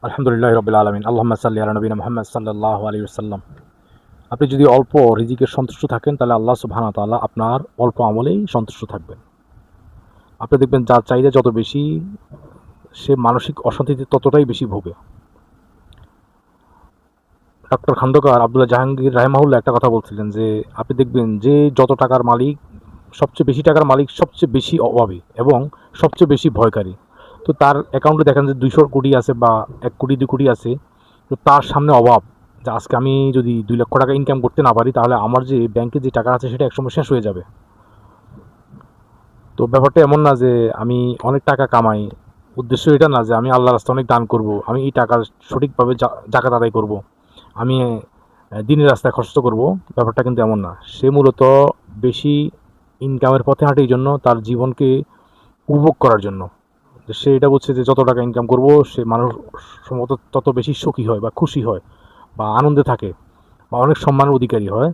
আলহামদুলিল্লাহ রাব্বিল আলামিন আল্লাহুম্মা সাল্লি আলা নবিনা মুহাম্মদ সাল্লাল্লাহু আলাইহি ওয়াসাল্লাম। আপনি যদি অল্প রিজিকে সন্তুষ্ট থাকেন তাহলে আল্লাহ সুবহানাহু ওয়া তাআলা আপনার অল্প আমলেই সন্তুষ্ট থাকবেন। আপনি দেখবেন যার চাহিদা যত বেশি সে মানসিক অশান্তিতে ততটাই বেশি ভোগে। ডক্টর খন্দকার আব্দুল্লাহ জাহাঙ্গীর রাহিমাহুল্লাহ একটা কথা বলছিলেন যে আপনি দেখবেন যে যত টাকার মালিক সবচেয়ে বেশি টাকার মালিক সবচেয়ে বেশি অভাবী এবং সবচেয়ে বেশি ভয়কারী। তো তার অ্যাকাউন্টে দেখেন যে ২০০ কোটি আছে বা ১ কোটি ২ কোটি আছে। তো তার সামনে অভাব যে আজকে আমি যদি ২ লক্ষ টাকা ইনকাম করতে না পারি তাহলে আমার যে ব্যাংকে যে টাকা আছে সেটা একসময় শেষ হয়ে যাবে। তো ব্যাপারটা এমন না যে আমি অনেক টাকা কামাই, উদ্দেশ্য এটা না যে আমি আল্লাহর রাস্তায় অনেক দান করব, আমি এই টাকার সঠিকভাবে জাকাত আদায় করব, আমি দিনের রাস্তায় খরচ করব। ব্যাপারটা কিন্তু এমন না। সে মূলত বেশি ইনকামের পথে হাঁটে এই জন্য তার জীবনকে উপভোগ করার জন্য। যে সে এটা বুঝছে যে যত টাকা ইনকাম করব সে মানুষ সম্ভবত তত বেশি সুখী হয় বা খুশি হয় বা আনন্দে থাকে বা অনেক সম্মানের অধিকারী হয়,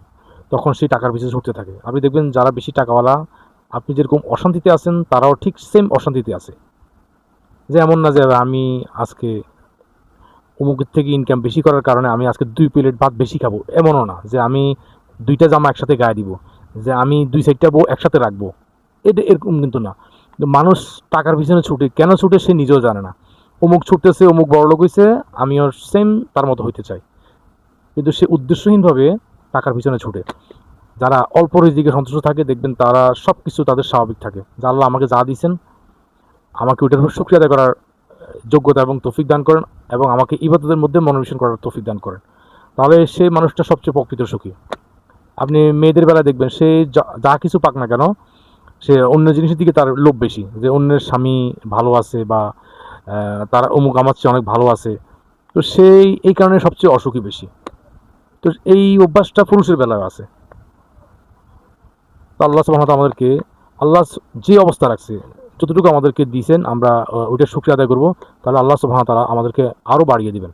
তখন সেই টাকার পিছনে ছুটতে থাকে। আপনি দেখবেন যারা বেশি টাকাওয়ালা, আপনি যেরকম অশান্তিতে আছেন তারাও ঠিক সেম অশান্তিতে আছে। যে এমন না যে আমি আজকে অমুকের থেকে ইনকাম বেশি করার কারণে আমি আজকে ২ প্লেট ভাত বেশি খাবো, এমনও না যে আমি ২টা জামা একসাথে গায়ে দিব, যে আমি ২ সাইডটা বউ একসাথে রাখবো। এটা এরকম কিন্তু না। কিন্তু মানুষ টাকার পিছনে ছুটে, কেন ছুটে সে নিজেও জানে না। অমুক ছুটতেছে, অমুক বড়লোক হইছে, আমিও সেম তার মতো হইতে চাই। কিন্তু সে উদ্দেশ্যহীনভাবে টাকার পিছনে ছুটে। যারা অল্প রিজিকে সন্তুষ্ট থাকে দেখবেন তারা সব কিছু তাদের স্বাভাবিক থাকে। যে আল্লাহ আমাকে যা দিয়েছেন আমাকে ওইটার উপর শুকরিয়া আদায় করার যোগ্যতা এবং তৌফিক দান করেন এবং আমাকে ইবাদতের মধ্যে মনোনিবেশ করার তৌফিক দান করেন। তাহলে সেই মানুষটা সবচেয়ে প্রকৃত সুখী। আপনি মেয়েদের বেলায় দেখবেন সে যা কিছু পাক না কেন সে অন্য জিনিসের দিকে তার লোভ বেশি, যে অন্যের স্বামী ভালো আছে বা তার অমুক আমার চেয়ে অনেক ভালো আছে। তো সেই এই কারণে সবচেয়ে অসুখী বেশি। তো এই অভ্যাসটা পুরুষের বেলায় আছে। তো আল্লাহ সুবহানাহু ওয়া তাআলা আমাদেরকে আল্লাহ যে অবস্থা রাখছে যতটুকু আমাদেরকে দিয়েছেন আমরা ওইটার শুকরিয়া আদায় করব, তাহলে আল্লাহ সুবহানাহু ওয়া তাআলা আমাদেরকে আরও বাড়িয়ে দিবেন।